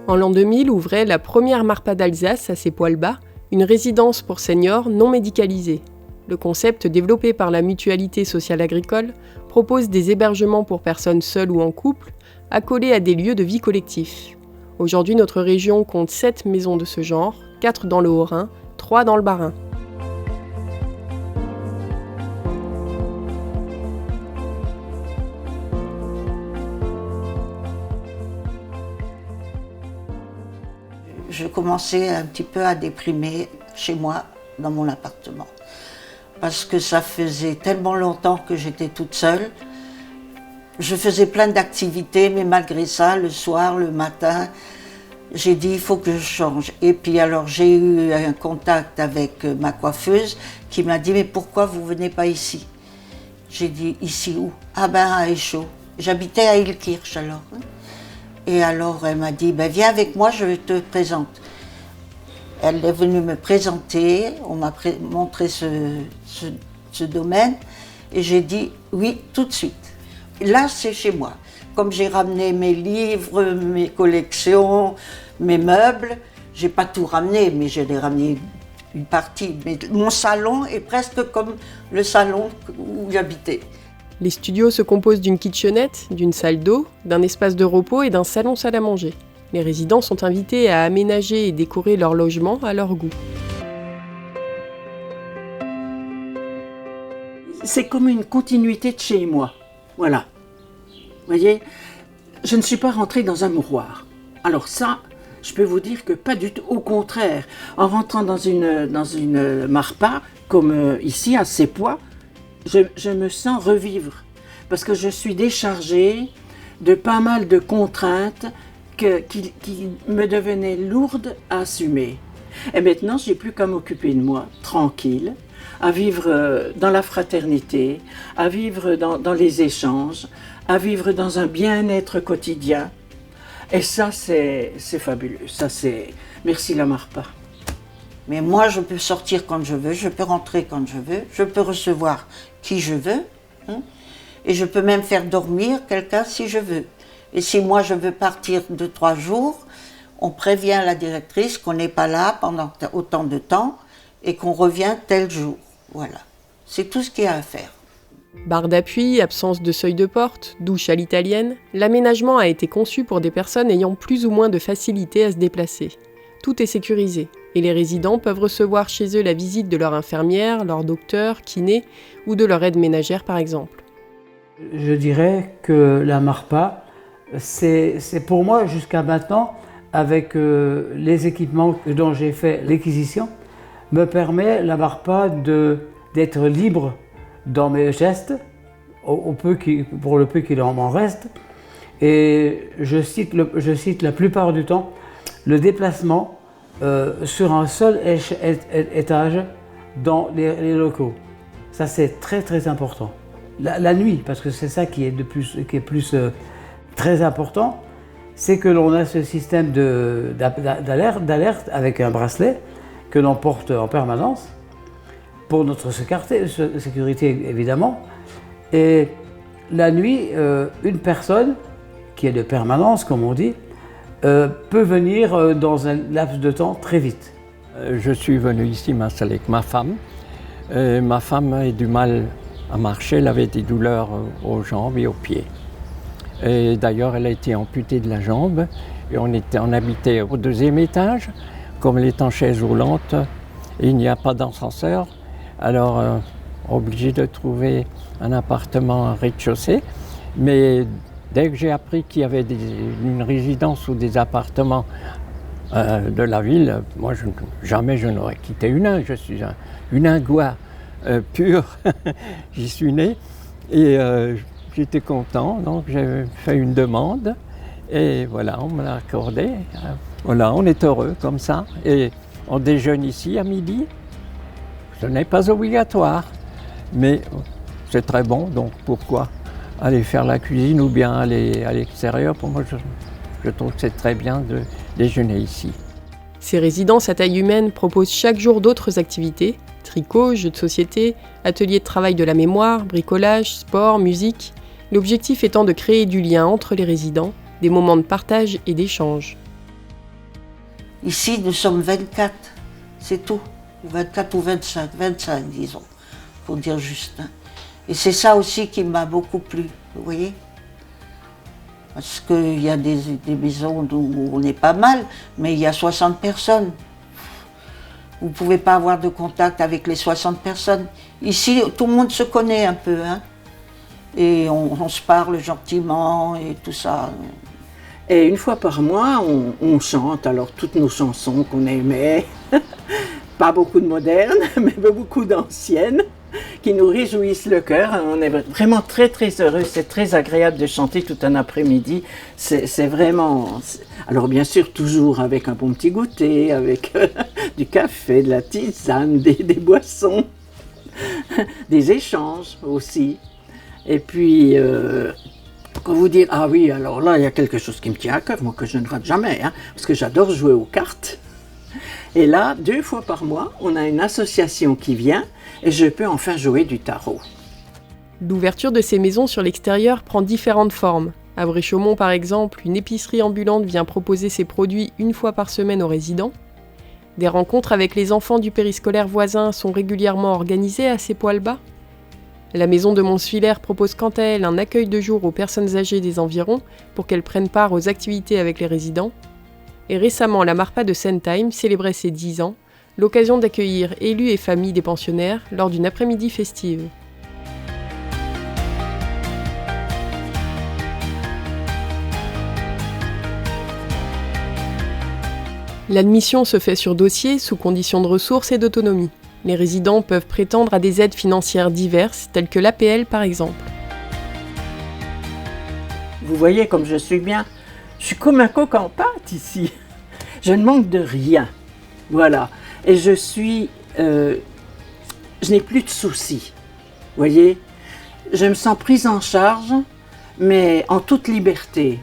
En l'an 2000 ouvrait la première MARPA d'Alsace à ses poils bas, une résidence pour seniors non médicalisée. Le concept développé par la Mutualité sociale agricole propose des hébergements pour personnes seules ou en couple, accolés à des lieux de vie collectifs. Aujourd'hui, notre région compte 7 maisons de ce genre, 4 dans le Haut-Rhin, 3 dans le Bas-Rhin. Je commençais un petit peu à déprimer chez moi, dans mon appartement. Parce que ça faisait tellement longtemps que j'étais toute seule. Je faisais plein d'activités, mais malgré ça, le soir, le matin, j'ai dit il faut que je change. Et puis alors j'ai eu un contact avec ma coiffeuse qui m'a dit mais pourquoi vous venez pas ici? J'ai dit ici où? Ah ben à Échaud. J'habitais à Ilkirch alors. Et alors elle m'a dit ben viens avec moi, je te présente. Elle est venue me présenter, on m'a montré ce domaine et j'ai dit oui tout de suite. Là c'est chez moi. Comme j'ai ramené mes livres, mes collections, mes meubles, j'ai pas tout ramené, mais je l'ai ramené une partie. Mais mon salon est presque comme le salon où j'habitais. Les studios se composent d'une kitchenette, d'une salle d'eau, d'un espace de repos et d'un salon salle à manger. Les résidents sont invités à aménager et décorer leur logement à leur goût. C'est comme une continuité de chez moi. Voilà. Vous voyez, je ne suis pas rentrée dans un mouroir. Alors ça, je peux vous dire que pas du tout. Au contraire, en rentrant dans une MARPA, comme ici à Sépois, je me sens revivre. Parce que je suis déchargée de pas mal de contraintes qui me devenaient lourdes à assumer. Et maintenant, j'ai plus qu'à m'occuper de moi, tranquille, à vivre dans la fraternité, à vivre dans les échanges, à vivre dans un bien-être quotidien. Et ça, c'est fabuleux. Ça, c'est... Merci la MARPA. Mais moi, je peux sortir quand je veux, je peux rentrer quand je veux, je peux recevoir qui je veux, hein, et je peux même faire dormir quelqu'un si je veux. Et si moi, je veux partir 2-3 jours, on prévient la directrice qu'on n'est pas là pendant autant de temps et qu'on revient tel jour. Voilà. C'est tout ce qu'il y a à faire. Barre d'appui, absence de seuil de porte, douche à l'italienne, l'aménagement a été conçu pour des personnes ayant plus ou moins de facilité à se déplacer. Tout est sécurisé et les résidents peuvent recevoir chez eux la visite de leur infirmière, leur docteur, kiné ou de leur aide ménagère par exemple. Je dirais que la MARPA, c'est pour moi jusqu'à maintenant, avec les équipements dont j'ai fait l'acquisition, me permet la MARPA d'être libre dans mes gestes, pour le peu qu'il m'en reste. Et je cite la plupart du temps le déplacement sur un seul étage dans les locaux. Ça c'est très très important. La nuit, parce que c'est ça qui est plus très important, c'est que l'on a ce système d'alerte avec un bracelet que l'on porte en permanence pour notre sécurité évidemment. Et la nuit, une personne qui est de permanence, comme on dit, peut venir dans un laps de temps très vite. Je suis venu ici m'installer avec ma femme. Ma femme a du mal à marcher, elle avait des douleurs aux jambes et aux pieds. Et d'ailleurs, elle a été amputée de la jambe et on habitait au 2e étage. Comme elle est en chaise roulante, et il n'y a pas d'ascenseur, alors obligé de trouver un appartement en rez-de-chaussée. Mais dès que j'ai appris qu'il y avait une résidence ou des appartements de la ville, moi jamais je n'aurais quitté Huningue. Je suis un Huningois pur, j'y suis né et j'étais content, donc j'ai fait une demande et voilà, on me l'a accordé. Voilà, on est heureux comme ça et on déjeune ici à midi. Ce n'est pas obligatoire, mais c'est très bon, donc pourquoi aller faire la cuisine ou bien aller à l'extérieur? Pour moi, je trouve que c'est très bien de déjeuner ici. Ces résidences à taille humaine proposent chaque jour d'autres activités, tricot, jeux de société, ateliers de travail de la mémoire, bricolage, sport, musique. L'objectif étant de créer du lien entre les résidents, des moments de partage et d'échange. Ici, nous sommes 24, c'est tout. 24 ou 25 disons, pour dire juste. Hein. Et c'est ça aussi qui m'a beaucoup plu, vous voyez? Parce qu'il y a des maisons où on est pas mal, mais il y a 60 personnes. Vous ne pouvez pas avoir de contact avec les 60 personnes. Ici, tout le monde se connaît un peu, hein? Et on se parle gentiment et tout ça. Et une fois par mois, on chante alors toutes nos chansons qu'on aimait. Pas beaucoup de modernes, mais beaucoup d'anciennes, qui nous réjouissent le cœur. On est vraiment très très heureux. C'est très agréable de chanter tout un après-midi. C'est vraiment... Alors bien sûr, toujours avec un bon petit goûter, avec du café, de la tisane, des boissons, des échanges aussi. Et puis, quand vous dites, ah oui, alors là, il y a quelque chose qui me tient à cœur, moi que je ne rate jamais, hein, parce que j'adore jouer aux cartes. Et là, 2 fois par mois, on a une association qui vient et je peux enfin jouer du tarot. L'ouverture de ces maisons sur l'extérieur prend différentes formes. À Bréchaumont, par exemple, une épicerie ambulante vient proposer ses produits 1 fois par semaine aux résidents. Des rencontres avec les enfants du périscolaire voisin sont régulièrement organisées à ces poils bas. La maison de Monsfilers propose quant à elle un accueil de jour aux personnes âgées des environs pour qu'elles prennent part aux activités avec les résidents. Et récemment, la Marpa de Sentheim célébrait ses 10 ans, l'occasion d'accueillir élus et familles des pensionnaires lors d'une après-midi festive. L'admission se fait sur dossier sous conditions de ressources et d'autonomie. Les résidents peuvent prétendre à des aides financières diverses, telles que l'APL par exemple. Vous voyez comme je suis bien. Je suis comme un coq en pâte ici. Je ne manque de rien. Voilà. Et je n'ai plus de soucis. Vous voyez? Je me sens prise en charge, mais en toute liberté.